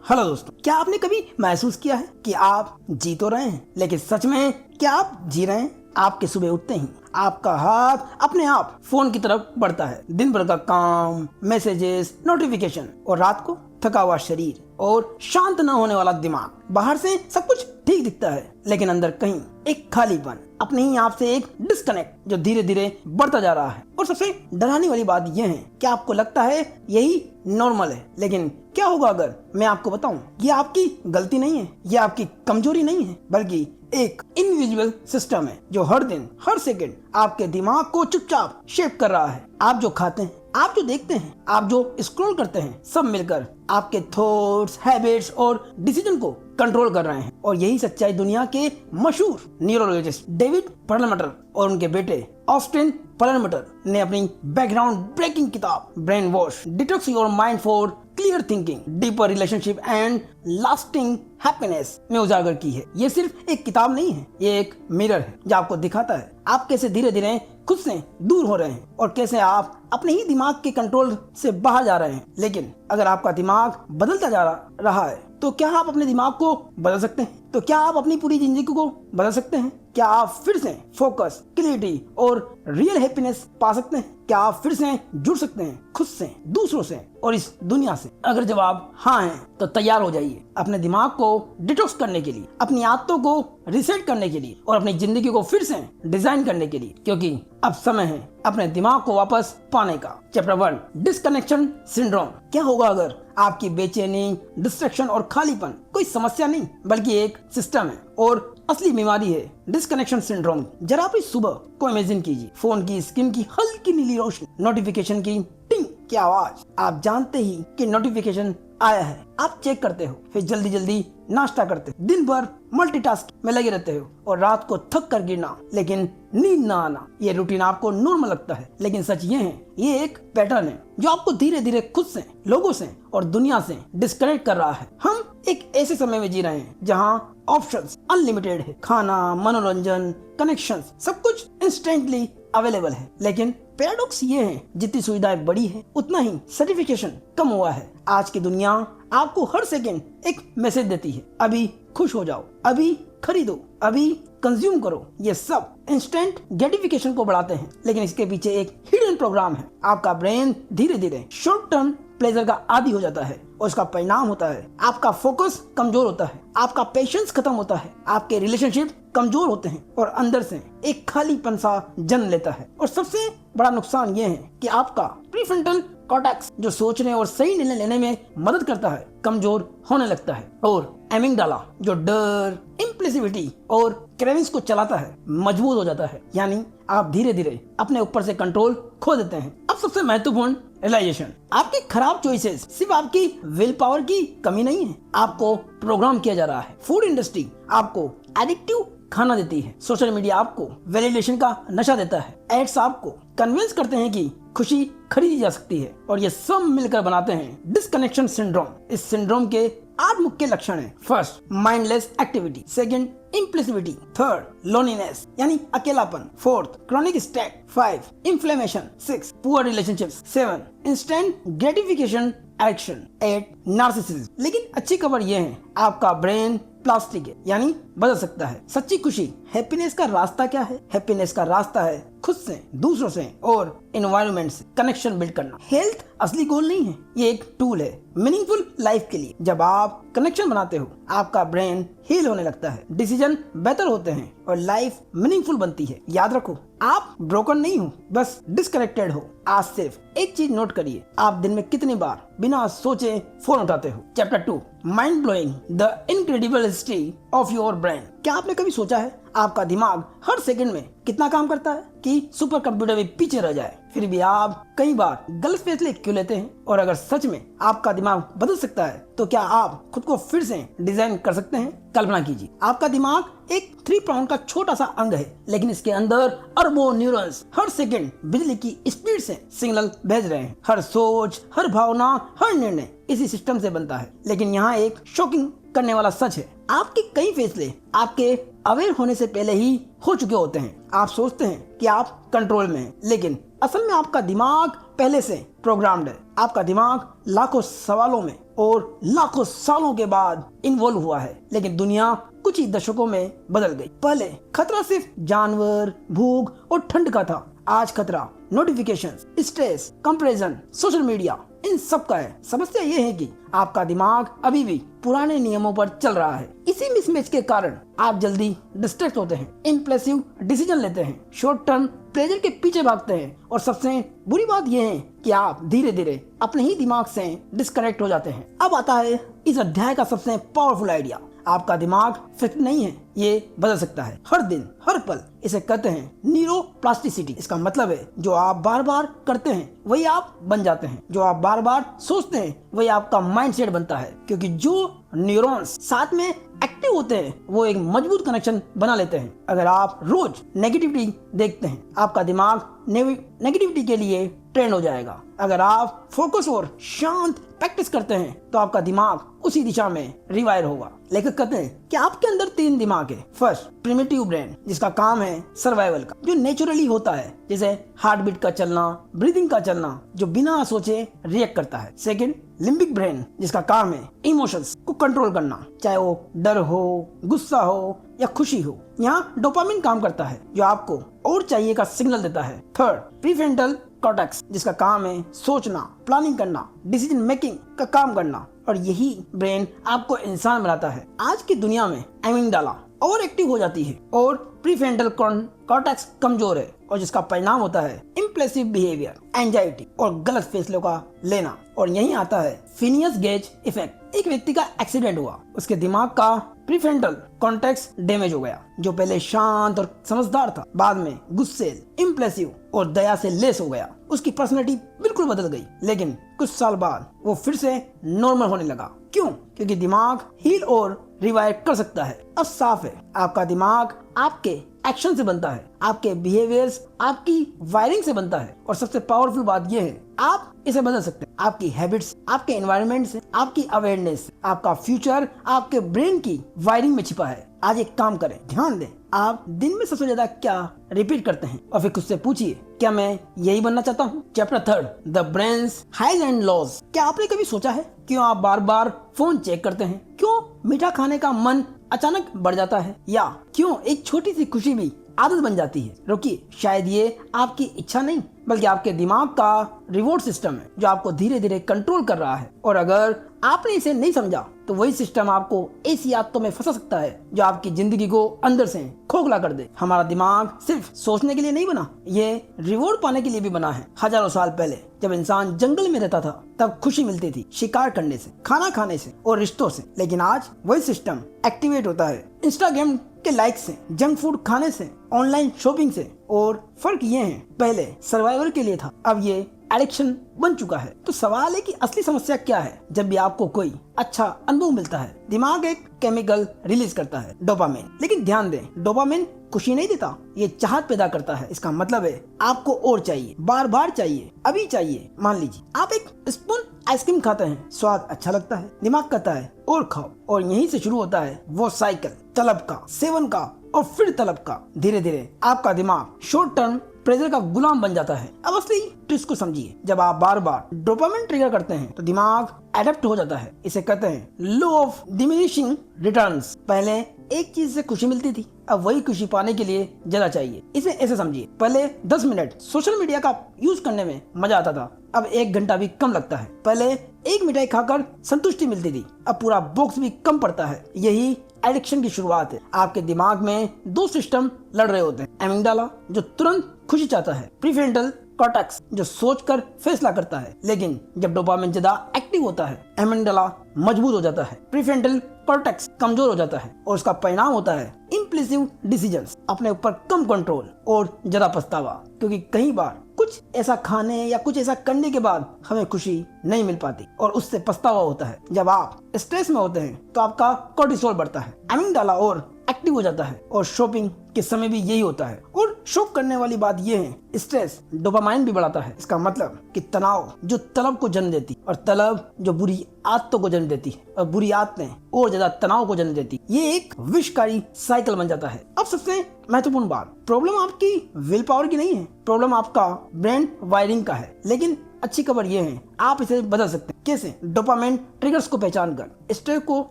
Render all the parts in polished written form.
Hello दोस्तों, क्या आपने कभी महसूस किया है कि आप जी तो रहे हैं लेकिन सच में क्या आप जी रहे हैं? आपके सुबह उठते ही आपका हाथ अपने आप फोन की तरफ बढ़ता है। दिन भर का काम, मैसेजेस, नोटिफिकेशन और रात को थका हुआ शरीर और शांत न होने वाला दिमाग। बाहर से सब कुछ ठीक दिखता है लेकिन अंदर कहीं एक खालीपन, अपने ही आप से एक डिस्कनेक्ट जो धीरे धीरे बढ़ता जा रहा है। और सबसे डराने वाली बात यह है कि आपको लगता है यही नॉर्मल है, लेकिन क्या होगा अगर मैं आपको बताऊं ये आपकी गलती नहीं है, ये आपकी कमजोरी नहीं है, बल्कि एक इनविजिबल सिस्टम है जो हर दिन हर सेकंड आपके दिमाग को चुपचाप शेप कर रहा है। आप जो खाते हैं, आप जो देखते हैं, आप जो स्क्रॉल करते हैं, सब मिलकर आपके थॉट्स, हैबिट्स और डिसीजन को कंट्रोल कर रहे हैं। और यही सच्चाई दुनिया के मशहूर न्यूरोलॉजिस्ट डेविड परलमटर और उनके बेटे ऑस्टिन परलमटर ने अपनी बैकग्राउंड ब्रेकिंग किताब brain wash, detox your mind for clear thinking, deeper relationship and lasting happiness में उजागर की है। ये सिर्फ एक किताब नहीं है, ये एक मिरर है जो आपको दिखाता है आप कैसे धीरे धीरे खुद से दूर हो रहे हैं और कैसे आप अपने ही दिमाग के कंट्रोल से बाहर जा रहे हैं। लेकिन अगर आपका दिमाग बदलता जा रहा है तो क्या आप अपने दिमाग को बदल सकते हैं? तो क्या आप अपनी पूरी जिंदगी को बदल सकते हैं? क्या आप फिर से फोकस, क्लैरिटी और रियल हैप्पीनेस पा सकते हैं? क्या आप फिर से जुड़ सकते हैं खुद से, दूसरों से और इस दुनिया से? अगर जवाब हाँ है तो तैयार हो जाइए अपने दिमाग को डिटॉक्स करने के लिए, अपनी आदतों को रिसेट करने के लिए और अपनी जिंदगी को फिर से डिजाइन करने के लिए, क्योंकि अब समय है अपने दिमाग को वापस पाने का। Chapter 1, disconnection syndrome. क्या होगा अगर आपकी बेचैनी, डिस्ट्रैक्शन और खालीपन कोई समस्या नहीं बल्कि एक सिस्टम है और असली बीमारी है डिस्कनेक्शन सिंड्रोम। जरा अपनी सुबह को इमेजिन कीजिए, फोन की स्क्रीन की हल्की नीली रोशनी, नोटिफिकेशन की टिंग की आवाज। आप जानते ही कि नोटिफिकेशन आया है, आप चेक करते हो, फिर जल्दी जल्दी नाश्ता करते हो, दिन भर मल्टीटास्किंग में लगे रहते हो और रात को थक कर गिरना लेकिन नींद ना आना। ये रूटीन आपको नॉर्मल लगता है, लेकिन सच ये है ये एक पैटर्न है जो आपको धीरे धीरे खुद से, लोगों से और दुनिया से डिस्कनेक्ट कर रहा है। हम एक ऐसे समय में जी रहे हैं जहाँ ऑप्शंस अनलिमिटेड है, खाना, मनोरंजन, कनेक्शंस, सब कुछ इंस्टेंटली अवेलेबल है। लेकिन पैराडॉक्स ये है, जितनी सुविधाएं बढ़ी है उतना ही सर्टिफिकेशन कम हुआ है। आज की दुनिया आपको हर सेकंड एक मैसेज देती है, अभी खुश हो जाओ, अभी खरीदो, अभी कंज्यूम करो। ये सब इंस्टेंट ग्रेटिफिकेशन को बढ़ाते हैं, लेकिन इसके पीछे एक हिडन प्रोग्राम है। आपका ब्रेन धीरे धीरे शॉर्ट टर्म प्लेजर का आदी हो जाता है और इसका परिणाम होता है आपका फोकस कमजोर होता है, आपका पेशेंस खत्म होता है, आपके रिलेशनशिप कमजोर होते हैं और अंदर से एक खालीपन सा जन्म लेता है। और सबसे बड़ा नुकसान ये है कि आपका प्रीफ्रंटल कॉर्टेक्स जो सोचने और सही निर्णय लेने में मदद करता है कमजोर होने लगता है और एमिगडाला जो डर, इम्पल्सिविटी और क्रेविंग्स को चलाता है मजबूत हो जाता है। यानी आप धीरे धीरे अपने ऊपर से कंट्रोल खो देते हैं। अब सबसे महत्वपूर्ण रियलाइजेशन, आपकी खराब चॉइसेस सिर्फ आपकी विल पावर की कमी नहीं है, आपको प्रोग्राम किया जा रहा है। फूड इंडस्ट्री आपको एडिक्टिव खाना देती है, सोशल मीडिया आपको वैलिडेशन का नशा देता है, एड्स आपको कन्विंस करते हैं कि खुशी खरीदी जा सकती है और ये सब मिलकर बनाते हैं डिस्कनेक्शन सिंड्रोम। इस सिंड्रोम के 8 मुख्य लक्षण हैं। First, mindless activity. Second, impulsivity. Third, loneliness यानी अकेलापन। Fourth, chronic stress. 5, inflammation. 6, poor relationships. 7, instant gratification addiction. 8, narcissism. लेकिन अच्छी खबर यह है, आपका ब्रेन प्लास्टिक है, यानी बदल सकता है। सच्ची खुशी, हैप्पीनेस का रास्ता क्या है? हैप्पीनेस का रास्ता है खुद से, दूसरों से और एनवायरनमेंट से कनेक्शन बिल्ड करना। हेल्थ असली गोल नहीं है, ये एक टूल है मीनिंगफुल लाइफ के लिए। जब आप कनेक्शन बनाते हो आपका ब्रेन हील होने लगता है, डिसीजन बेहतर होते हैं और लाइफ मीनिंगफुल बनती है। याद रखो, आप ब्रोकन नहीं हो, बस डिस्कनेक्टेड हो। आज सिर्फ एक चीज नोट करिए, आप दिन में कितनी बार बिना सोचे फोन उठाते हो। Chapter 2, mind blowing, the incredible history of your brain. क्या आपने कभी सोचा है आपका दिमाग हर सेकंड में कितना काम करता है कि सुपर कंप्यूटर भी पीछे रह जाए? फिर भी आप कई बार गलत फैसले क्यों लेते हैं? और अगर सच में आपका दिमाग बदल सकता है तो क्या आप खुद को फिर से डिजाइन कर सकते हैं? कल्पना कीजिए, आपका दिमाग एक 3 पाउंड का छोटा सा अंग है, लेकिन इसके अंदर अरबों न्यूरॉन्स हर सेकंड बिजली की स्पीड से सिग्नल भेज रहे हैं। हर सोच, हर भावना, हर निर्णय इसी सिस्टम से बनता है। लेकिन यहाँ एक शॉकिंग करने वाला सच है, आपके कई फैसले आपके अवेयर होने से पहले ही हो चुके होते हैं। आप सोचते हैं कि आप कंट्रोल में हैं, लेकिन असल में आपका दिमाग पहले से प्रोग्राम्ड है। आपका दिमाग लाखों सवालों में और लाखों सालों के बाद इन्वॉल्व हुआ है, लेकिन दुनिया कुछ ही दशकों में बदल गई। पहले खतरा सिर्फ जानवर, भूख और ठंड का था। आज खतरा notifications, stress, comparison, social media, इन सब का है। समस्या ये है कि आपका दिमाग अभी भी पुराने नियमों पर चल रहा है। इसी मिसमैच के कारण आप जल्दी डिस्ट्रैक्ट होते हैं, इम्पल्सिव डिसीजन लेते हैं, शॉर्ट टर्म प्लेजर के पीछे भागते हैं, और सबसे बुरी बात यह है कि आप धीरे धीरे अपने ही दिमाग से डिस्कनेक्ट हो जाते हैं। अब आता है इस अध्याय का सबसे पावरफुल आइडिया। आपका दिमाग फिक्स नहीं है, ये बदल सकता है हर दिन, हर पल। इसे कहते हैं न्यूरोप्लास्टिसिटी। इसका मतलब है जो आप बार बार करते हैं वही आप बन जाते हैं। जो आप बार बार सोचते हैं वही आपका माइंडसेट बनता है, क्योंकि जो न्यूरॉन्स साथ में एक्टिव होते हैं वो एक मजबूत कनेक्शन बना लेते हैं। अगर आप रोज नेगेटिविटी देखते हैं, आपका दिमाग नेगेटिविटी के लिए ट्रेंड हो जाएगा। अगर आप फोकस और शांत प्रैक्टिस करते हैं तो आपका दिमाग उसी दिशा में रिवायर होगा। लेखक कहते हैं कि आपके अंदर 3 दिमाग है। फर्स्ट, प्रिमिटिव ब्रेन, जिसका काम है सर्वाइवल का, जो नेचुरली होता है, जैसे हार्ट बीट का चलना, ब्रीदिंग का चलना, जो बिना सोचे रिएक्ट करता है। सेकंड, लिम्बिक ब्रेन, जिसका काम है इमोशंस को कंट्रोल करना, चाहे वो डर हो, गुस्सा हो या खुशी हो। यहाँ डोपामिन काम करता है, जो आपको और चाहिए का सिग्नल देता है। थर्ड, प्रीफ्रंटल कॉर्टेक्स, जिसका काम है सोचना, प्लानिंग करना, डिसीजन मेकिंग का काम करना, और यही ब्रेन आपको इंसान बनाता है। आज की दुनिया में एमिगडाला ओवर एक्टिव हो जाती है और प्रीफ्रंटल कॉर्टेक्स कमजोर है, और जिसका परिणाम होता है इम्पल्सिव बिहेवियर, एंजाइटी और गलत फैसलों का लेना। और यहीं आता है फिनियस गेज इफेक्ट। एक व्यक्ति का एक्सीडेंट हुआ, उसके दिमाग का प्रीफ्रंटल कॉर्टेक्स डैमेज हो गया। जो पहले शांत और समझदार था, बाद में गुस्से, इम्पल्सिव और दया से लेस हो गया। उसकी पर्सनैलिटी बिल्कुल बदल गई, लेकिन कुछ साल बाद वो फिर से नॉर्मल होने लगा। क्यों? क्योंकि दिमाग हील और रिवायर कर सकता है। अब साफ है, आपका दिमाग आपके एक्शन से बनता है, आपके बिहेवियर्स आपकी वायरिंग से बनता है। और सबसे पावरफुल बात यह है, आप इसे बदल सकते हैं। आपकी हैबिट्स, आपके एनवायरनमेंट से, आपकी अवेयरनेस से। आपका फ्यूचर आपके ब्रेन की वायरिंग में छिपा है। आज एक काम करें, ध्यान दें, आप दिन में सबसे ज्यादा क्या रिपीट करते हैं, और फिर खुद से पूछिए, क्या मैं यही बनना चाहता हूँ? Chapter 3, the brains highs and lows. क्या आपने कभी सोचा है क्यों आप बार बार फोन चेक करते हैं? क्यों मीठा खाने का मन अचानक बढ़ जाता है? या क्यों एक छोटी सी खुशी भी आदत बन जाती है? रुकिए, शायद ये आपकी इच्छा नहीं बल्कि आपके दिमाग का रिवॉर्ड सिस्टम है, जो आपको धीरे धीरे कंट्रोल कर रहा है। और अगर आपने इसे नहीं समझा तो वही सिस्टम आपको ऐसी आदतों में फंसा सकता है जो आपकी जिंदगी को अंदर से खोखला कर दे। हमारा दिमाग सिर्फ सोचने के लिए नहीं बना, ये रिवॉर्ड पाने के लिए भी बना है। हजारों साल पहले जब इंसान जंगल में रहता था, तब खुशी मिलती थी शिकार करने से, खाना खाने से और रिश्तों से। लेकिन आज वही सिस्टम एक्टिवेट होता है इंस्टाग्राम के लाइक से, जंक फूड खाने से, ऑनलाइन शॉपिंग से। और फर्क ये है, पहले सर्वाइवल के लिए था, अब ये एडिक्शन बन चुका है। तो सवाल है कि असली समस्या क्या है? जब भी आपको कोई अच्छा अनुभव मिलता है, दिमाग एक केमिकल रिलीज करता है, डोपामिन। लेकिन ध्यान दें, डोपामिन खुशी नहीं देता, ये चाहत पैदा करता है। इसका मतलब है आपको और चाहिए, बार बार चाहिए, अभी चाहिए। मान लीजिए आप एक स्पून आइसक्रीम खाते हैं, स्वाद अच्छा लगता है, दिमाग कहता है और खाओ। और यहीं से शुरू होता है वो साइकिल, तलब का, सेवन का और फिर तलब का। धीरे धीरे आपका दिमाग शॉर्ट टर्म प्रेशर का गुलाम बन जाता है। अब असली ट्विस्ट को समझिए, जब आप बार बार डोपामिन ट्रिगर करते हैं तो दिमाग एडेप्ट हो जाता है। इसे कहते हैं लॉ ऑफ डिमिनिशिंग रिटर्न्स। पहले एक चीज से खुशी मिलती थी, अब वही खुशी पाने के लिए ज्यादा चाहिए। इसे ऐसे समझिए, पहले 10 मिनट सोशल मीडिया का यूज करने में मजा आता था, अब 1 घंटा भी कम लगता है। पहले एक मिठाई खाकर संतुष्टि मिलती थी, अब पूरा बॉक्स भी कम पड़ता है। यही एडिक्शन की शुरुआत है। आपके दिमाग में 2 सिस्टम लड़ रहे होते हैं, एमिगडाला जो तुरंत खुशी चाहता है, प्रीफ्रंटल कॉर्टेक्स जो सोचकर फैसला करता है। लेकिन जब डोपामिन ज्यादा एक्टिव होता है, एमिगडाला मजबूत हो जाता है, प्रीफ्रंटल कॉर्टेक्स कमजोर हो जाता है, और उसका परिणाम होता है इम्पल्सिव डिसीजंस, अपने ऊपर कम कंट्रोल और ज्यादा पछतावा। क्योंकि कई बार कुछ ऐसा खाने या कुछ ऐसा करने के बाद हमें खुशी नहीं मिल पाती और उससे पछतावा होता है। जब आप स्ट्रेस में होते हैं तो आपका कोर्टिसोल बढ़ता है, एमिगडाला और एक्टिव हो जाता है और शॉपिंग के समय भी यही होता है। और शौक करने वाली बात यह है, स्ट्रेस डोपामाइन भी बढ़ाता है। इसका मतलब कि तनाव जो तलब को जन्म देती और तलब जो बुरी आदतों को जन्म देती है और बुरी आदतें और ज्यादा तनाव को जन्म देती, ये एक विषकारी साइकिल बन जाता है। अब सबसे महत्वपूर्ण बात, प्रॉब्लम आपकी विल पावर की नहीं है, प्रॉब्लम आपका ब्रेन वायरिंग का है। लेकिन अच्छी खबर यह है, आप इसे बदल सकते हैं। कैसे? डोपामाइन ट्रिगर्स को पहचान कर, स्ट्रेस को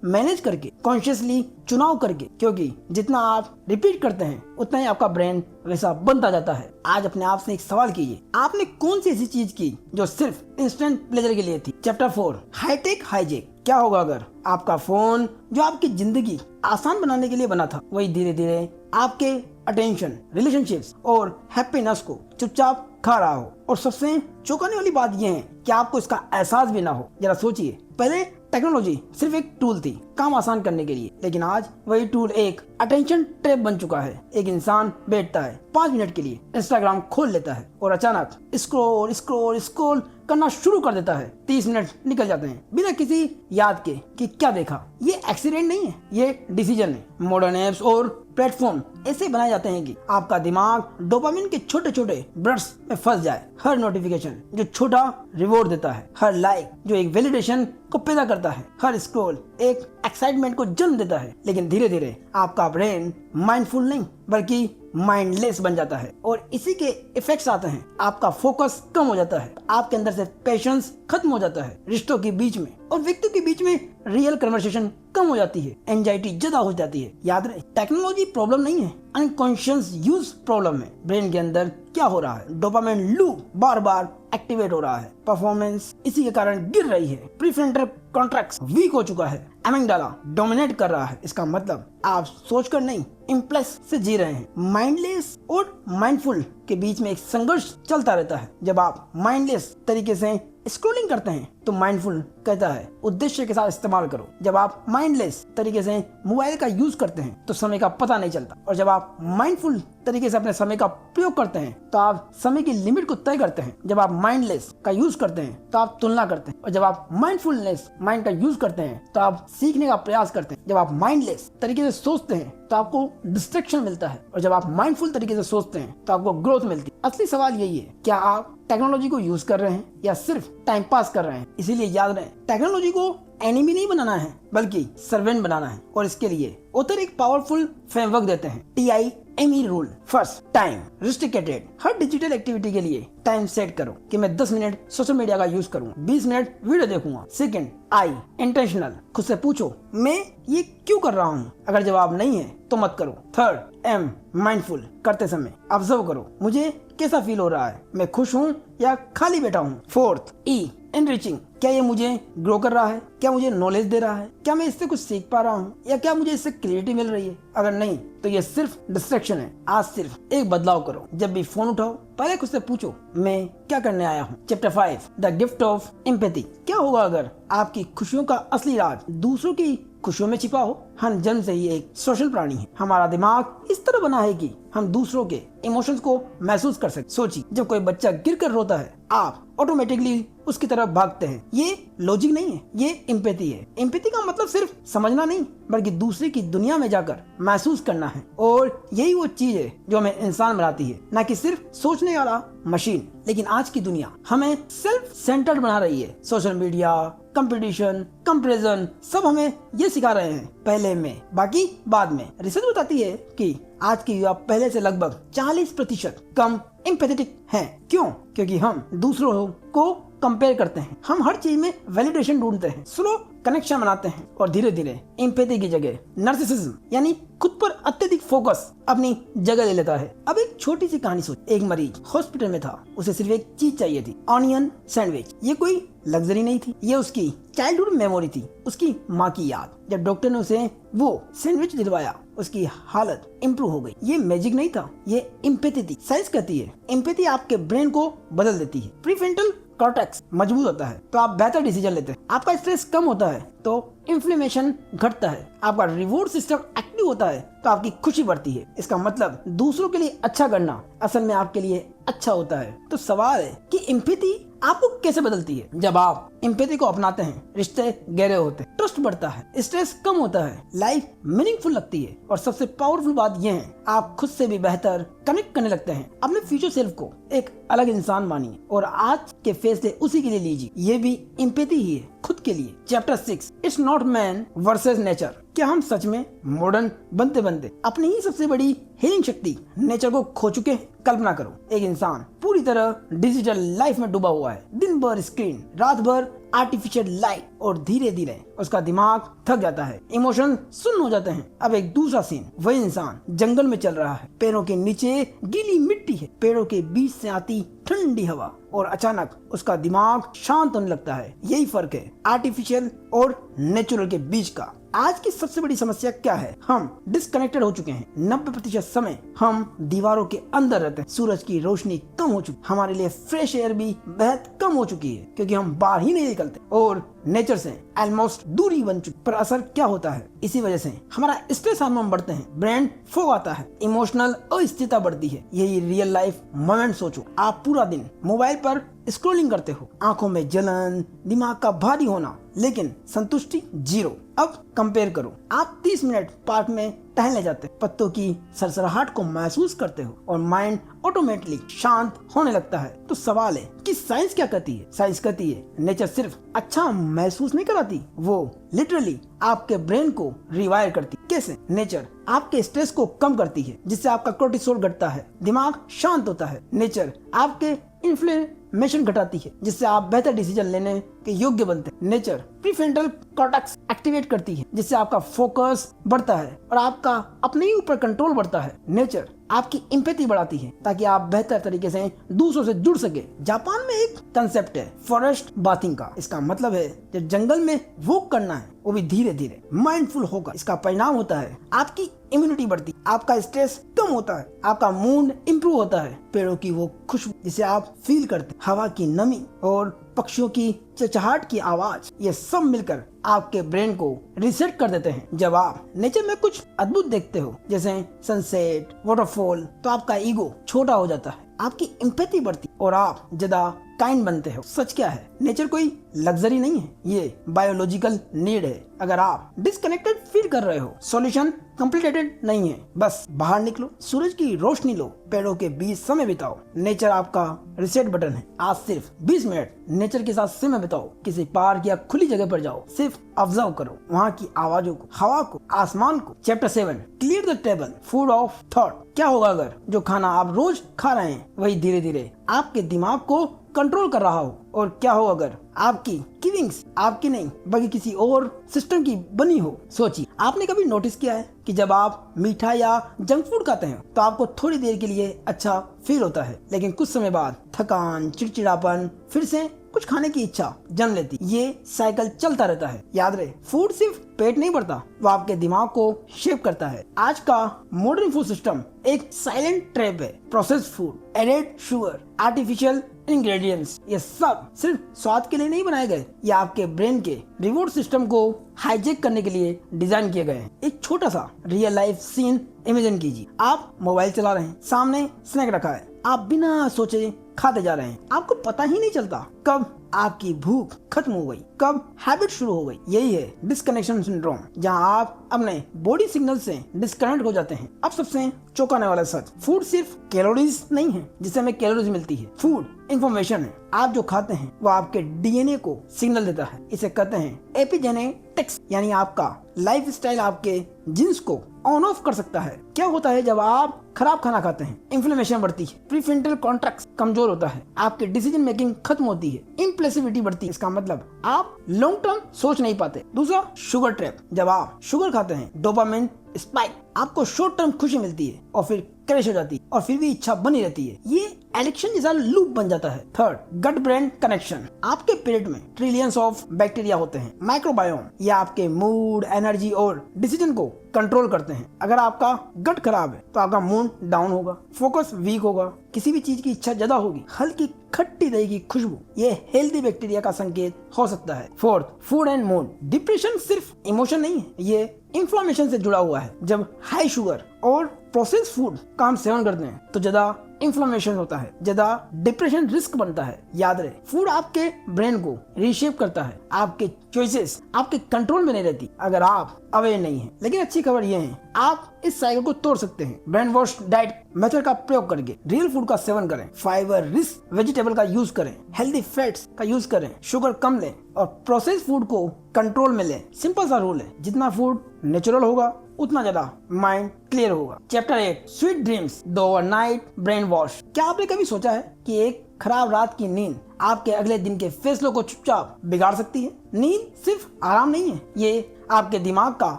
मैनेज करके, कॉन्शियसली चुनाव करके, क्योंकि जितना आप रिपीट करते हैं उतना ही आपका ब्रेन वैसा बनता जाता है। आज अपने आप से एक सवाल कीजिए, आपने कौन सी ऐसी चीज की जो सिर्फ इंस्टेंट प्लेजर के लिए थी? Chapter 4, hitech hijack. क्या होगा अगर आपका फोन जो आपकी जिंदगी आसान बनाने के लिए बना था, वही धीरे धीरे आपके अटेंशन, रिलेशनशिप्स और हैप्पीनेस को चुपचाप खा रहा हो? और सबसे चौंकाने वाली बात यह है कि आपको इसका एहसास भी ना हो। जरा सोचिए, पहले टेक्नोलॉजी सिर्फ एक टूल थी काम आसान करने के लिए, लेकिन आज वही टूल एक अटेंशन ट्रैप बन चुका है। एक इंसान बैठता है 5 मिनट के लिए, इंस्टाग्राम खोल लेता है और अचानक स्क्रॉल स्क्रॉल स्क्रॉल करना शुरू कर देता है। 30 मिनट निकल जाते हैं बिना किसी याद के कि क्या देखा। ये एक्सीडेंट नहीं है, ये डिसीजन है। मॉडर्न एप्स और प्लेटफॉर्म ऐसे बनाए जाते हैं कि आपका दिमाग डोपामिन के छोटे छोटे बर्स्ट में फंस जाए। हर नोटिफिकेशन जो छोटा रिवॉर्ड देता है, हर लाइक जो एक वैलिडेशन को पैदा करता है, हर स्क्रॉल एक एक्साइटमेंट को जन्म देता है। लेकिन धीरे धीरे आपका ब्रेन माइंडफुल नहीं बल्कि माइंडलेस बन जाता है और इसी के इफेक्ट्स आते हैं। आपका फोकस कम हो जाता है, आपके अंदर से पेशेंस खत्म हो जाता है, रिश्तों के बीच में और व्यक्तियों के बीच में रियल कन्वर्सेशन कम हो जाती है, एंजाइटी ज्यादा हो जाती है। याद रहे, टेक्नोलॉजी प्रॉब्लम नहीं है, अनकॉन्शियस यूज प्रॉब्लम है। ब्रेन के अंदर क्या हो रहा है? डोपामाइन लूप बार बार एक्टिवेट हो रहा है, परफॉर्मेंस इसी के कारण गिर रही है, प्रीफ्रंटल कॉर्टेक्स वीक हो चुका है, एमिगडाला डोमिनेट कर रहा है। इसका मतलब आप सोचकर नहीं, इम्पल्स से जी रहे हैं। माइंडलेस और माइंडफुल के बीच में एक संघर्ष चलता रहता है। जब आप माइंडलेस तरीके से स्क्रॉलिंग करते हैं तो माइंडफुल कहता है उद्देश्य के साथ इस्तेमाल करो। जब आप माइंडलेस तरीके से मोबाइल का यूज करते हैं तो समय का पता नहीं चलता, और जब आप माइंडफुल तरीके से अपने समय का प्रयोग करते हैं तो आप समय की लिमिट को तय करते हैं। जब आप माइंडलेस का यूज करते हैं तो आप तुलना करते हैं, और जब आप माइंडफुलनेस माइंड का यूज करते हैं तो आप सीखने का प्रयास करते हैं। जब आप माइंडलेस तरीके से सोचते हैं तो आपको डिस्ट्रैक्शन मिलता है, और जब आप माइंडफुल तरीके से सोचते हैं तो आपको ग्रोथ मिलती है। असली सवाल यही है, क्या आप टेक्नोलॉजी को यूज कर रहे हैं या सिर्फ टाइम पास कर रहे हैं? इसीलिए याद रहे, टेक्नोलॉजी को एनिमी नहीं बनाना है बल्कि सर्वेंट बनाना है। और इसके लिए ऑथर एक पावरफुल फ्रेमवर्क देते हैं, TIME rule. First, time restricted. हर डिजिटल एक्टिविटी के लिए टाइम सेट करो कि मैं 10 मिनट सोशल मीडिया का यूज करूंगा, 20 मिनट वीडियो देखूंगा। Second, I intentional. खुद से पूछो, मैं ये क्यों कर रहा हूँ? अगर जवाब नहीं है तो मत करो। Third, M mindful. करते समय ऑब्जर्व करो, मुझे कैसा फील हो रहा है, मैं खुश हूँ या खाली बैठा हूँ। Fourth, E enriching. क्या ये मुझे ग्रो कर रहा है? क्या मुझे नॉलेज दे रहा है? क्या मैं इससे कुछ सीख पा रहा हूँ, या क्या मुझे इससे क्रिएटिविटी मिल रही है? अगर नहीं तो ये सिर्फ डिस्ट्रैक्शन है। आज सिर्फ एक बदलाव करो, जब भी फोन उठाओ पहले खुद से पूछो, मैं क्या करने आया हूँ। Chapter 5, the gift of empathy. क्या होगा अगर आपकी खुशियों का असली राज दूसरों की खुशियों में छिपा हो? हम जन्म से ही एक सोशल प्राणी है। हमारा दिमाग इस तरह बना है कि हम दूसरों के इमोशंस को महसूस कर सकते। सोचिए, जब कोई बच्चा गिर कर रोता है आप ऑटोमेटिकली उसकी तरफ भागते हैं। ये लॉजिक नहीं है, ये एम्पैथी है। एम्पैथी का मतलब सिर्फ समझना नहीं बल्कि दूसरे की दुनिया में जाकर महसूस करना है, और यही वो चीज है जो हमें इंसान बनाती है, न कि सिर्फ सोचने वाला मशीन। लेकिन आज की दुनिया हमें सेल्फ सेंटर्ड बना रही है। सोशल मीडिया, कंपटीशन, कंपैरिजन सब हमें ये सिखा रहे हैं, पहले मैं बाकी बाद में। रिसर्च बताती है कि आज के युवा पहले से लगभग 40% कम एम्पैथेटिक हैं। क्यों? क्योंकि हम दूसरों को कंपेयर करते हैं, हम हर चीज में वैलिडेशन ढूंढते हैं, स्लो कनेक्शन बनाते हैं, और धीरे धीरे एम्पैथी की जगह नार्सिसिज्म यानी खुद पर अत्यधिक फोकस अपनी जगह ले लेता है। अब एक छोटी सी कहानी सोच। एक मरीज हॉस्पिटल में था, उसे सिर्फ एक चीज चाहिए थी, ऑनियन सैंडविच। ये कोई लग्जरी नहीं थी, ये उसकी चाइल्डहुड मेमोरी थी, उसकी माँ की याद। जब डॉक्टर ने उसे वो सैंडविच दिलवाया उसकी हालत इंप्रूव हो गई। ये मैजिक नहीं था, ये एम्पैथी थी। साइंस कहती है एम्पैथी आपके ब्रेन को बदल देती है। प्रीफ्रंटल कॉर्टेक्स मजबूत होता है तो आप बेहतर डिसीजन लेते हैं, आपका स्ट्रेस कम होता है तो इन्फ्लेमेशन घटता है, आपका रिवॉर्ड सिस्टम एक्टिव होता है तो आपकी खुशी बढ़ती है। इसका मतलब दूसरों के लिए अच्छा करना असल में आपके लिए अच्छा होता है। तो सवाल है कि एम्पैथी आपको कैसे बदलती है? जब आप एम्पैथी को अपनाते हैं, रिश्ते गहरे होते हैं, ट्रस्ट बढ़ता है, स्ट्रेस कम होता है, लाइफ मीनिंगफुल लगती है और सबसे पावरफुल बात यह है, आप खुद से भी बेहतर कनेक्ट करने लगते हैं। अपने फ्यूचर सेल्फ को एक अलग इंसान मानिए और आज के फैसले उसी के लिए लीजिए। ये भी एम्पैथी ही है, खुद के लिए। Chapter 6, it's not man versus nature. क्या हम सच में मॉडर्न बनते बनते अपनी ही सबसे बड़ी हीलिंग शक्ति नेचर को खो चुके हैं? कल्पना करो, एक इंसान पूरी तरह डिजिटल लाइफ में डूबा हुआ है, दिन भर स्क्रीन, रात भर आर्टिफिशियल लाइट, और धीरे धीरे उसका दिमाग थक जाता है, इमोशन सुन्न हो जाते हैं। अब एक दूसरा सीन, वही इंसान जंगल में चल रहा है, पैरों के नीचे गीली मिट्टी है, पेड़ों के बीच से आती ठंडी हवा, और अचानक उसका दिमाग शांत होने लगता है। यही फर्क है आर्टिफिशियल और नेचुरल के बीच का। आज की सबसे बड़ी समस्या क्या है? हम डिस्कनेक्टेड हो चुके हैं। 90% समय हम दीवारों के अंदर रहते हैं। सूरज की रोशनी कम हो चुकी, हमारे लिए फ्रेश एयर भी बेहद कम हो चुकी है क्योंकि हम बाहर ही नहीं निकलते और नेचर से ऑलमोस्ट दूरी बन चुकी। पर असर क्या होता है? इसी वजह से हमारा स्ट्रेस हार्मोन बढ़ते हैं, ब्रेन फॉग आता है, इमोशनल अस्थिरता बढ़ती है। यही रियल लाइफ मोमेंट सोचो। आप पूरा दिन मोबाइल पर स्क्रॉलिंग करते हो, आंखों में जलन, दिमाग का भारी होना, लेकिन संतुष्टि जीरो। अब कंपेयर करो, आप 30 मिनट पार्क में टहलने जाते हो, पत्तों की सरसराहट को महसूस करते हो और माइंड ऑटोमेटिकली शांत होने लगता है। तो सवाल है कि साइंस क्या कहती है? साइंस कहती है नेचर सिर्फ अच्छा महसूस नहीं कराती, वो लिटरली आपके ब्रेन को रिवायर करती। कैसे? नेचर आपके स्ट्रेस को कम करती है, जिससे आपका कोर्टिसोल घटता है, दिमाग शांत होता है। नेचर आपके इन्फ्लेमेशन घटाती है, जिससे आप बेहतर डिसीजन लेने के योग्य बनते हैं। नेचर प्रीफ्रंटल कॉर्टेक्स एक्टिवेट करती है, जिससे आपका फोकस बढ़ता है और आपका अपने ही ऊपर कंट्रोल बढ़ता है। नेचर आपकी एम्पैथी बढ़ाती है ताकि आप बेहतर तरीके से दूसरों से जुड़ सके। जापान में एक कंसेप्ट है फॉरेस्ट बाथिंग का। इसका मतलब है जब जंगल में वॉक करना है, वो भी धीरे धीरे माइंडफुल होगा। इसका परिणाम होता है आपकी इम्यूनिटी बढ़ती, आपका स्ट्रेस कम होता है, आपका मूड इंप्रूव होता है। पेड़ों की वो खुशबू जिसे आप फील करते, हवा की नमी और पक्षियों की चहचहाट की आवाज, ये सब मिलकर आपके ब्रेन को रीसेट कर देते हैं। जब आप नेचर में कुछ अद्भुत देखते हो, जैसे सनसेट, वाटरफॉल, तो आपका ईगो छोटा हो जाता है, आपकी एम्पैथी बढ़ती और आप ज्यादा काइंड बनते हो। सच क्या है? नेचर कोई लग्जरी नहीं है, ये बायोलॉजिकल नीड है। अगर आप डिस्कनेक्टेड फील कर रहे हो, सॉल्यूशन कॉम्प्लिकेटेड नहीं है, बस बाहर निकलो, सूरज की रोशनी लो, पेड़ों के बीच समय बिताओ। नेचर आपका रिसेट बटन है। आज सिर्फ 20 मिनट नेचर के साथ समय बिताओ, किसी पार्क या खुली जगह पर जाओ, सिर्फ ऑब्जर्व करो वहाँ की आवाजों को, हवा को, आसमान को। Chapter 7, clear the table, food of thought. क्या होगा अगर जो खाना आप रोज खा रहे हैं वही धीरे धीरे आपके दिमाग को कंट्रोल कर रहा हो? और क्या हो अगर आपकी क्रेविंग्स आपकी नहीं बल्कि किसी और सिस्टम की बनी हो? सोचिए, आपने कभी नोटिस किया है कि जब आप मीठा या जंक फूड खाते हैं तो आपको थोड़ी देर के लिए अच्छा फील होता है, लेकिन कुछ समय बाद थकान, चिड़चिड़ापन, फिर से कुछ खाने की इच्छा जन्म लेती। ये साइकिल चलता रहता है। याद रहे, फूड सिर्फ पेट नहीं भरता, वो आपके दिमाग को शेप करता है। आज का मॉडर्न फूड सिस्टम एक साइलेंट ट्रैप है। Processed food, added sugar, artificial ingredients, ये सब सिर्फ स्वाद के लिए नहीं बनाए गए, ये आपके ब्रेन के रिवॉर्ड सिस्टम को हाईजैक करने के लिए डिजाइन किए गए हैं। एक छोटा सा रियल लाइफ सीन इमेजिन कीजिए। आप मोबाइल चला रहे हैं, सामने स्नैक रखा है, आप बिना सोचे खाते जा रहे हैं, आपको पता ही नहीं चलता कब आपकी भूख खत्म हो गई, कब हैबिट शुरू हो गई। यही है डिस्कनेक्शन सिंड्रोम, जहां आप अपने बॉडी सिग्नल से डिस्कनेक्ट हो जाते हैं। अब सबसे चौंकाने वाला सच, फूड सिर्फ कैलोरीज नहीं है जिससे हमें कैलोरीज मिलती है, फूड इंफॉर्मेशन है। आप जो खाते हैं वो आपके डीएनए को सिग्नल देता है। इसे कहते हैं एपिजेनेटिक्स, यानी आपका लाइफ स्टाइल आपके जीन्स को ऑन ऑफ कर सकता है। क्या होता है जब आप खराब खाना खाते हैं? इन्फ्लेमेशन बढ़ती है, प्रीफ्रंटल कॉर्टेक्स कमजोर होता है, आपकी डिसीजन मेकिंग खत्म होती है, इम्पल्सिविटी बढ़ती है। इसका मतलब आप लॉन्ग टर्म सोच नहीं पाते। दूसरा, शुगर ट्रैप। जब आप शुगर खाते हैं, डोपामिन स्पाइक, आपको शॉर्ट टर्म खुशी मिलती है और फिर क्रैश हो जाती है और फिर भी इच्छा बनी रहती है। ये एडिक्शन जैसा लूप बन जाता है। Third, gut brain connection. आपके पेट में ट्रिलियंस ऑफ बैक्टीरिया होते हैं, माइक्रोबायोम। ये आपके मूड, एनर्जी और डिसीजन को कंट्रोल करते हैं। अगर आपका गट खराब है तो आपका मूड डाउन होगा, फोकस वीक होगा, किसी भी चीज की इच्छा ज्यादा होगी, हल्की खट्टी दही की खुशबू, ये हेल्दी बैक्टीरिया का संकेत हो सकता है। Fourth, food and mood. Depression सिर्फ इमोशन नहीं है, ये इन्फ्लेमेशन से जुड़ा हुआ है। जब हाई शुगर और प्रोसेस्ड फूड का हम सेवन करते हैं तो ज्यादा इन्फ्लेमेशन होता है, ज्यादा डिप्रेशन रिस्क बनता है। याद रहे, फूड आपके ब्रेन को रीशेप करता है, आपके चॉइसेस आपके कंट्रोल में नहीं रहती अगर आप अवेयर नहीं है। लेकिन अच्छी खबर यह है, आप इस साइकिल को तोड़ सकते हैं ब्रेन वॉश डाइट मेथड का प्रयोग करके। रियल फूड का सेवन करें, फाइबर रिच वेजिटेबल का यूज करें, हेल्दी फैट्स का यूज करें, शुगर कम लें और प्रोसेस फूड को कंट्रोल में लें। सिंपल सा रूल है, जितना फूड नेचुरल होगा उतना ज्यादा माइंड क्लियर होगा। Chapter 8 sweet dreams the overnight brain wash. क्या आपने कभी सोचा है कि एक खराब रात की नींद आपके अगले दिन के फैसलों को चुपचाप बिगाड़ सकती है? नींद सिर्फ आराम नहीं है, ये आपके दिमाग का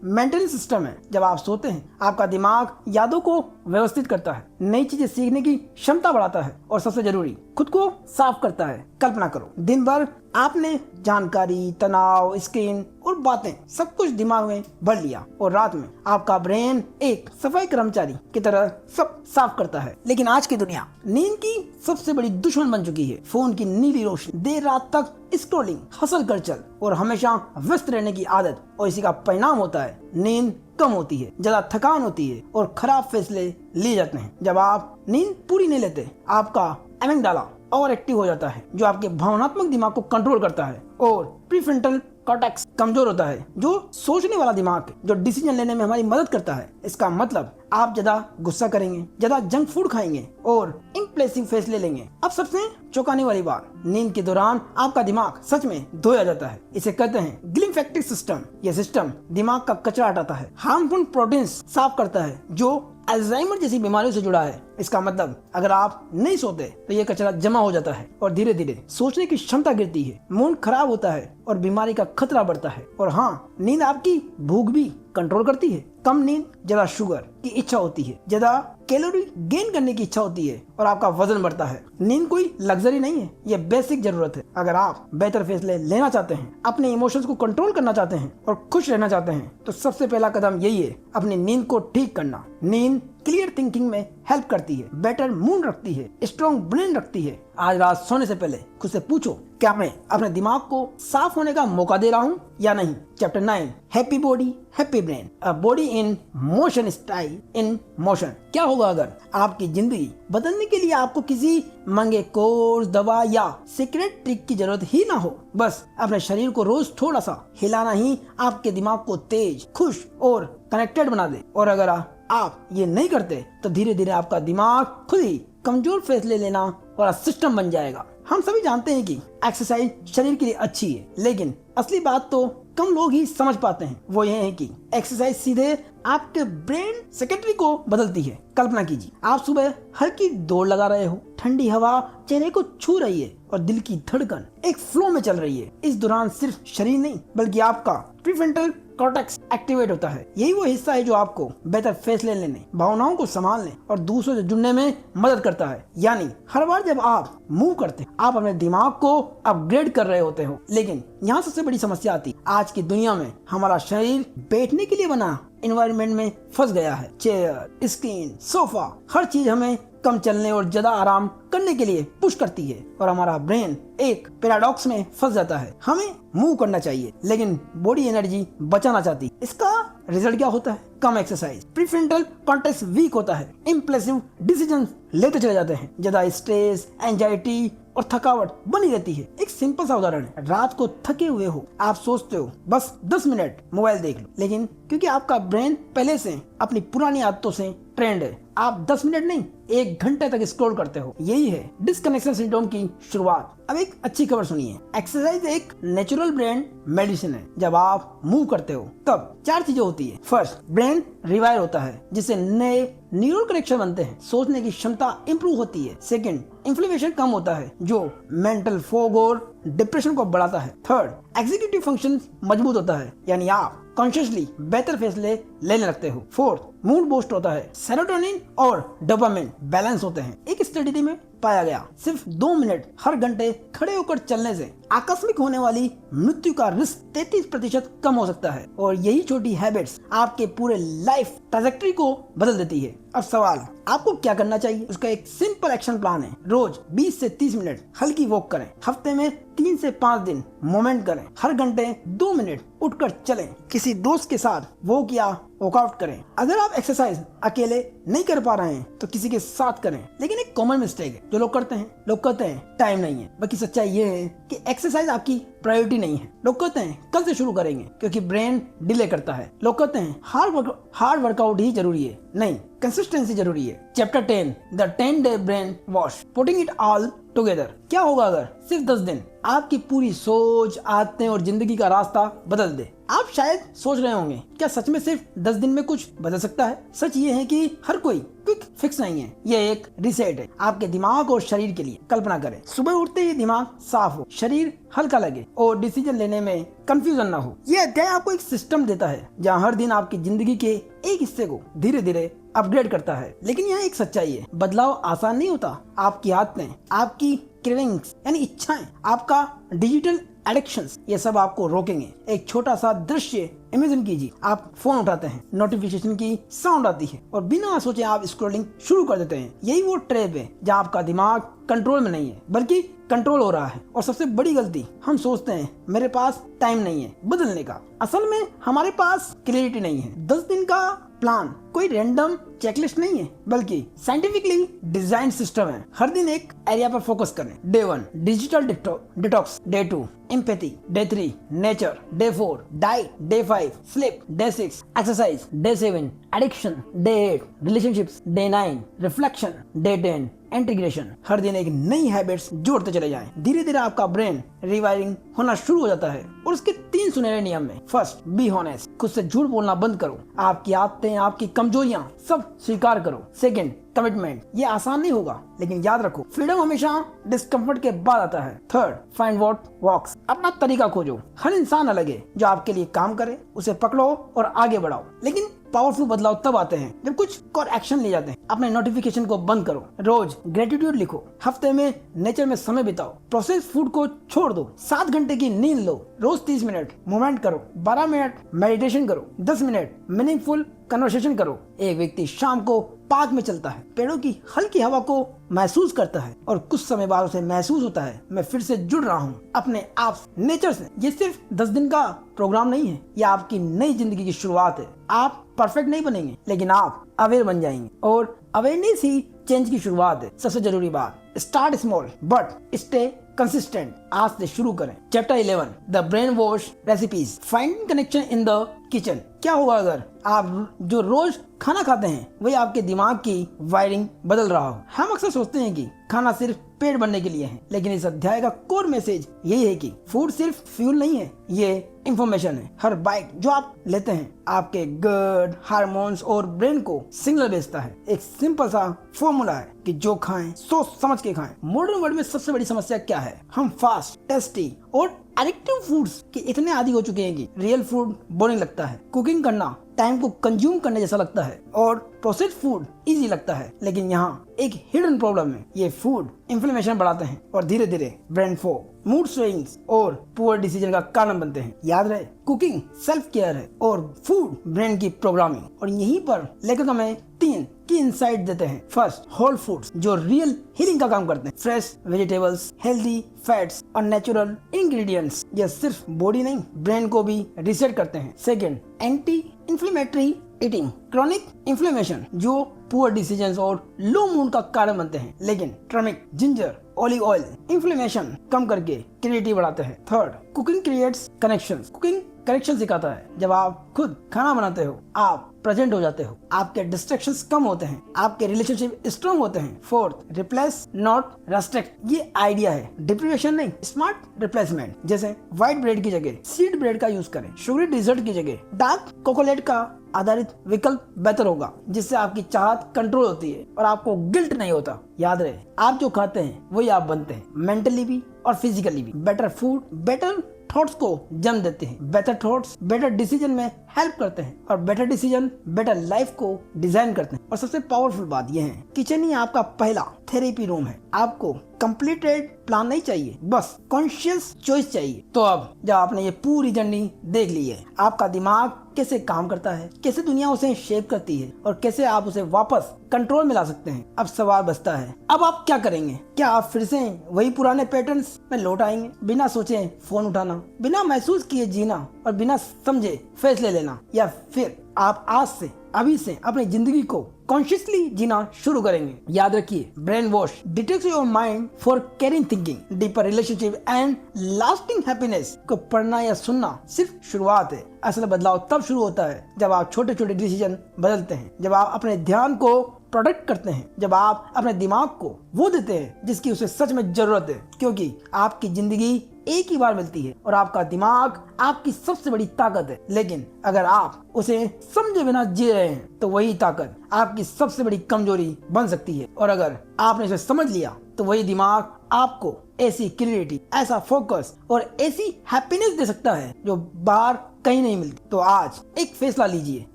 मेंटल सिस्टम है। जब आप सोते हैं, आपका दिमाग यादों को व्यवस्थित करता है, नई चीजें सीखने की क्षमता बढ़ाता है और सबसे जरूरी, खुद को साफ करता है। कल्पना करो, दिन भर आपने जानकारी, तनाव, स्क्रीन और बातें सब कुछ दिमाग में भर लिया और रात में आपका ब्रेन एक सफाई कर्मचारी की तरह सब साफ करता है। लेकिन आज की दुनिया नींद की सबसे बड़ी दुश्मन बन चुकी है। फोन की नीली रोशनी, देर रात तक स्क्रॉलिंग, हसल कल्चर और हमेशा व्यस्त रहने की आदत, और इसी का परिणाम होता है नींद कम होती है, ज्यादा थकान होती है और खराब फैसले लिए जाते हैं। जब आप नींद पूरी नहीं लेते, आपका एमिगडाला और एक्टिव हो जाता है, जो आपके भावनात्मक दिमाग को कंट्रोल करता है, और प्रीफ्रंटल कॉर्टेक्स कमजोर होता है, जो सोचने वाला दिमाग है, जो डिसीजन लेने में हमारी मदद करता है। इसका मतलब आप ज्यादा गुस्सा करेंगे, ज्यादा जंक फूड खाएंगे और इम्पल्सिव फैसले लेंगे। अब सबसे चौंकाने वाली बात, नींद के दौरान आपका दिमाग सच में धोया जाता है। इसे कहते हैं ग्लिम्फेटिक सिस्टम। यह सिस्टम दिमाग का कचरा हटाता है, हार्मफुल प्रोटीन्स साफ करता है, जो अल्जाइमर जैसी बीमारियों से जुड़ा है। इसका मतलब अगर आप नहीं सोते तो ये कचरा जमा हो जाता है और धीरे धीरे सोचने की क्षमता गिरती है, मूड खराब होता है और बीमारी का खतरा बढ़ता है। और हाँ, नींद आपकी भूख भी कंट्रोल करती है। कम नींद, ज्यादा शुगर की इच्छा होती है, ज्यादा कैलोरी गेन करने की इच्छा होती है और आपका वजन बढ़ता है। नींद कोई लग्जरी नहीं है, ये बेसिक जरूरत है। अगर आप बेहतर फैसले लेना चाहते हैं, अपने इमोशंस को कंट्रोल करना चाहते हैं और खुश रहना चाहते हैं, तो सबसे पहला कदम यही है, अपनी नींद को ठीक करना। नींद क्लियर थिंकिंग में हेल्प करती है, बेटर मूड रखती है, स्ट्रॉन्ग ब्रेन रखती है। आज रात सोने से पहले खुद से पूछो, क्या मैं अपने दिमाग को साफ होने का मौका दे रहा हूँ या नहीं? Chapter 9 happy body happy brain, a body in motion style in motion. क्या होगा अगर आपकी जिंदगी बदलने के लिए आपको किसी महंगे कोर्स, दवा या सीक्रेट ट्रिक की जरूरत ही ना हो? बस अपने शरीर को रोज थोड़ा सा हिलाना ही आपके दिमाग को तेज, खुश और कनेक्टेड बना दे। और अगर आप ये नहीं करते तो धीरे धीरे आपका दिमाग खुद ही कमजोर फैसले लेना वाला सिस्टम बन जाएगा। हम सभी जानते हैं कि एक्सरसाइज शरीर के लिए अच्छी है, लेकिन असली बात तो कम लोग ही समझ पाते हैं। वो ये है कि एक्सरसाइज सीधे आपके ब्रेन सेक्रेटरी को बदलती है। कल्पना कीजिए, आप सुबह हल्की दौड़ लगा रहे हो, ठंडी हवा चेहरे को छू रही है और दिल की धड़कन एक फ्लो में चल रही है। इस दौरान सिर्फ शरीर नहीं बल्कि आपका प्रीफ्रंटल कॉर्टेक्स एक्टिवेट होता है। यही वो हिस्सा है जो आपको बेहतर फैसले लेने, भावनाओं को संभालने और दूसरों से जुड़ने में मदद करता है। यानी हर बार जब आप मूव करते हैं, आप अपने दिमाग को अपग्रेड कर रहे होते हो। लेकिन यहाँ सबसे बड़ी समस्या आती है, आज की दुनिया में हमारा शरीर बैठने के लिए बना एनवायरनमेंट में फंस गया है। चेयर, स्क्रीन, सोफा, हर चीज हमें कम चलने और ज्यादा आराम करने के लिए पुश करती है और हमारा ब्रेन एक पैराडॉक्स में फंस जाता है। हमें मूव करना चाहिए लेकिन बॉडी एनर्जी बचाना चाहती है। इसका रिजल्ट क्या होता है? कम एक्सरसाइज, प्रीफ्रंटल कॉर्टेक्स वीक होता है, इम्पल्सिव डिसीजन लेते चले जाते हैं, ज्यादा स्ट्रेस, एंजाइटी और थकावट बनी रहती है। एक सिंपल सा उदाहरण है, रात को थके हुए हो, आप सोचते हो बस 10 मिनट मोबाइल देख लो, लेकिन क्योंकि आपका ब्रेन पहले से अपनी पुरानी आदतों से ट्रेंड है, आप 10 मिनट नहीं 1 घंटे तक स्क्रॉल करते हो। यही है डिस्कनेक्शन सिंड्रोम की शुरुआत। अब एक अच्छी खबर सुनिए, एक्सरसाइज एक नेचुरल ब्रेन मेडिसिन है। जब आप मूव करते हो तब 4 चीजें होती है। फर्स्ट, ब्रेन रिवायर होता है जिससे नए न्यूरल कनेक्शन बनते हैं, सोचने की क्षमता इंप्रूव होती है। सेकंड, इन्फ्लेमेशन कम होता है जो मेंटल फोग और डिप्रेशन को बढ़ाता है। थर्ड, एग्जीक्यूटिव फंक्शन मजबूत होता है, यानी आप कॉन्शियसली बेहतर फैसले लेने लगते हो। फोर्थ, मूड बूस्ट होता है, सेरोटोनिन और डोपामिन बैलेंस होते हैं। एक स्टडी में पाया गया सिर्फ 2 मिनट हर घंटे खड़े होकर चलने से आकस्मिक होने वाली मृत्यु का रिस्क 33% कम हो सकता है। और यही छोटी हैबिट्स आपके पूरे लाइफ ट्रैजेक्टरी को बदल देती है। अब सवाल, आपको क्या करना चाहिए? उसका एक सिंपल एक्शन प्लान है। रोज 20 से 30 मिनट हल्की वॉक करें, हफ्ते में 3 से 5 दिन मूवमेंट करें, हर घंटे 2 मिनट उठकर चलें, किसी दोस्त के साथ वॉक या वर्कआउट करें। अगर आप एक्सरसाइज अकेले नहीं कर पा रहे हैं तो किसी के साथ करें। लेकिन एक कॉमन मिस्टेक है जो लोग करते हैं, लोग कहते हैं टाइम नहीं है। बाकी सच्चाई ये है कि एक्सरसाइज आपकी प्रायोरिटी नहीं है। लोग कहते हैं कल से शुरू करेंगे क्योंकि ब्रेन डिले करता है। लोग कहते हैं हार्ड वर्कआउट ही जरूरी है। नहीं, कंसिस्टेंसी जरूरी है। Chapter 10 the 10-day brain wash, putting it all together. क्या होगा अगर सिर्फ 10 दिन आपकी पूरी सोच, आदतें और जिंदगी का रास्ता बदल दे? आप शायद सोच रहे होंगे क्या सच में सिर्फ 10 दिन में कुछ बदल सकता है? सच ये है कि हर कोई क्विक फिक्स नहीं है। ये एक रिसेट है आपके दिमाग और शरीर के लिए। कल्पना करें सुबह उठते ही दिमाग साफ हो, शरीर हल्का लगे और डिसीजन लेने में कंफ्यूजन ना हो। ये अध्याय आपको एक सिस्टम देता है जहाँ हर दिन आपकी जिंदगी के एक हिस्से को धीरे धीरे अपग्रेड करता है। लेकिन यहाँ एक सच्चाई है, बदलाव आसान नहीं होता। आपकी आदतें, आपकी क्रेविंग्स यानी इच्छाएं, आपका डिजिटल एडिक्शंस, ये सब आपको रोकेंगे। एक छोटा सा दृश्य इमेजिन कीजिए, आप फोन उठाते हैं, नोटिफिकेशन की साउंड आती है और बिना सोचे आप स्क्रॉलिंग शुरू कर देते हैं। यही वो ट्रैप है जहाँ आपका दिमाग कंट्रोल में नहीं है बल्कि कंट्रोल हो रहा है। और सबसे बड़ी गलती, हम सोचते हैं मेरे पास टाइम नहीं है बदलने का। असल में हमारे पास क्लैरिटी नहीं है। 10 दिन का प्लान कोई रैंडम चेकलिस्ट नहीं है बल्कि साइंटिफिकली डिजाइन सिस्टम है। हर दिन एक एरिया पर फोकस करें। Day 1 digital detox, day 2 empathy, day 3 nature, day 4 diet, day 5 sleep, day 6 exercise, day 7 addiction, day 8 relationships, day 9 reflection, day 10 integration. हर दिन एक नई हैबिट्स जोड़ते चले जाएं। धीरे धीरे आपका ब्रेन रिवायरिंग होना शुरू हो जाता है। और उसके 3 सुनहरे नियम में, फर्स्ट बी ऑनेस्ट, खुद से झूठ बोलना बंद करो। आपकी आदतें, आपकी कमजोरियां सब स्वीकार करो। सेकंड कमिटमेंट, ये आसान नहीं होगा लेकिन याद रखो फ्रीडम हमेशा डिस्कम्फर्ट के बाद आता है। थर्ड फाइंड व्हाट वर्क्स, अपना तरीका खोजो। हर इंसान अलग है, जो आपके लिए काम करे उसे पकड़ो और आगे बढ़ाओ। लेकिन पावरफुल बदलाव तब आते हैं जब कुछ और एक्शन लिए जाते हैं। अपने नोटिफिकेशन को बंद करो, रोज ग्रेटिट्यूड लिखो, हफ्ते में नेचर में समय बिताओ, प्रोसेस फूड को छोड़ दो, 7 घंटे की नींद लो, रोज 30 मिनट मूवमेंट करो, 12 मिनट मेडिटेशन करो, 10 मिनट मीनिंगफुल कन्वर्सेशन करो। एक व्यक्ति शाम को पार्क में चलता है, पेड़ों की हल्की हवा को महसूस करता है और कुछ समय बाद उसे महसूस होता है मैं फिर से जुड़ रहा हूँ अपने आप नेचर से। ये सिर्फ 10 दिन का प्रोग्राम नहीं है, ये आपकी नई जिंदगी की शुरुआत है। आप परफेक्ट नहीं बनेंगे लेकिन आप अवेयर बन जाएंगे और अवेयरनेस ही चेंज की शुरुआत है। सबसे जरूरी बात, start small but stay consistent. आज से शुरू करें। Chapter 11 the brain wash recipes, finding connection in the kitchen. क्या होगा अगर आप जो रोज खाना खाते हैं वही आपके दिमाग की वायरिंग बदल रहा हो? हम अक्सर सोचते हैं कि खाना सिर्फ पेट भरने के लिए है, लेकिन इस अध्याय का कोर मैसेज यही है कि फूड सिर्फ फ्यूल नहीं है, ये इंफॉर्मेशन है। हर बाइट जो आप लेते हैं आपके गट, हार्मोन्स और ब्रेन को सिग्नल भेजता है। एक सिंपल सा फॉर्मूला है कि जो खाएं सोच समझ के खाएं। मॉडर्न वर्ल्ड में सबसे बड़ी समस्या क्या है? हम फास्ट, टेस्टी और एडिक्टिव फूड्स के इतने आदी हो चुके हैं कि रियल फूड बोरिंग लगता है। कुकिंग करना टाइम को कंज्यूम करने जैसा लगता है और प्रोसेस्ड फूड इजी लगता है। लेकिन यहाँ एक हिडन प्रॉब्लम है, ये फूड इन्फ्लेमेशन बढ़ाते हैं और धीरे धीरे ब्रेन फॉग, मूड स्विंग्स और पुअर डिसीजन का कारण बनते हैं। याद रहे कुकिंग सेल्फ केयर है और फूड ब्रेन की प्रोग्रामिंग। और यहीं पर लेखक हमें 3 की इंसाइट देते हैं। फर्स्ट होल फूड्स जो रियल हीलिंग का काम करते हैं। फ्रेश वेजिटेबल्स, हेल्दी फैट्स और नेचुरल इंग्रेडिएंट्स, ये सिर्फ बॉडी नहीं ब्रेन को भी रीसेट करते हैं। Second anti inflammatory eating, chronic inflammation जो पुअर डिसीजंस और लो मूड का कारण बनते हैं। लेकिन turmeric, ginger, olive oil inflammation कम करके क्रिएटिव बढ़ाते हैं। Third cooking creates connections, cooking connection सिखाता है। जब आप खुद खाना बनाते हो आप प्रेजेंट हो जाते हो, आपके डिस्ट्रैक्शंस कम होते हैं, आपके रिलेशनशिप स्ट्रांग होते हैं। फोर्थ रिप्लेस नॉट रेस्ट्रिक्ट, ये आइडिया है डिप्रिवेशन नहीं, स्मार्ट रिप्लेसमेंट। जैसे व्हाइट ब्रेड की जगह सीड ब्रेड का यूज करें, शुगरी डिजर्ट की जगह डार्क कोकोलेट का आधारित विकल्प बेहतर होगा, जिससे आपकी चाहत कंट्रोल होती है और आपको गिल्ट नहीं होता। याद रहे आप जो खाते हैं वही आप बनते हैं, मेंटली भी और फिजिकली भी। बेटर फूड बेटर थॉट्स को जन्म देते हैं, बेटर थॉट्स बेटर डिसीजन में हेल्प करते हैं और बेटर डिसीजन बेटर लाइफ को डिजाइन करते हैं। और सबसे पावरफुल बात यह है किचन ही आपका पहला थेरेपी रूम है। आपको कंप्लीटेड प्लान नहीं चाहिए, बस कॉन्शियस चॉइस चाहिए। तो अब जब आपने ये पूरी जर्नी देख ली है, आपका दिमाग कैसे काम करता है, कैसे दुनिया उसे शेप करती है और कैसे आप उसे वापस कंट्रोल में ला सकते हैं, अब सवाल बचता है अब आप क्या करेंगे? क्या आप फिर से वही पुराने पैटर्न्स में लौट आएंगे? बिना सोचे फोन उठाना, बिना महसूस किए जीना और बिना समझे फैसले लेना। लेना, या फिर आप आज से अभी से अपनी जिंदगी को कॉन्शियसली जीना शुरू करेंगे। याद रखिए, brain wash detects your mind for carrying thinking, deeper relationship and lasting happiness को पढ़ना या सुनना सिर्फ शुरुआत है। असल बदलाव तब शुरू होता है जब आप छोटे छोटे डिसीजन बदलते हैं, जब आप अपने ध्यान को प्रोटेक्ट करते हैं, जब आप अपने दिमाग को वो देते हैं जिसकी उसे सच में जरूरत है। क्योंकि आपकी जिंदगी एक ही बार मिलती है और आपका दिमाग आपकी सबसे बड़ी ताकत है। लेकिन अगर आप उसे समझे बिना जी रहे हैं तो वही ताकत आपकी सबसे बड़ी कमजोरी बन सकती है। और अगर आपने इसे समझ लिया तो वही दिमाग आपको ऐसी क्लियरिटी, ऐसा फोकस और ऐसी हैप्पीनेस दे सकता है जो बाहर कहीं नहीं मिलती। तो आज एक फैसला लीजिए,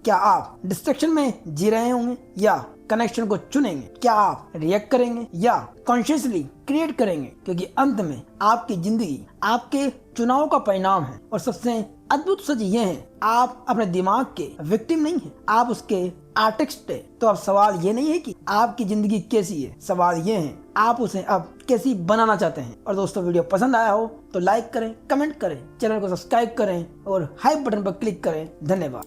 क्या आप डिस्ट्रैक्शन में जी रहे होंगे या कनेक्शन को चुनेंगे? क्या आप रिएक्ट करेंगे या कॉन्शियसली क्रिएट करेंगे? क्योंकि अंत में आपकी जिंदगी आपके चुनाव का परिणाम है। और सबसे अद्भुत सच ये है, आप अपने दिमाग के विक्टिम नहीं हैं, आप उसके आर्टिस्ट है। तो अब सवाल ये नहीं है कि आपकी जिंदगी कैसी है, सवाल ये है आप उसे अब कैसी बनाना चाहते हैं। और दोस्तों, वीडियो पसंद आया हो तो लाइक करें, कमेंट करें, चैनल को सब्सक्राइब करें और हाइप बटन पर क्लिक करें। धन्यवाद।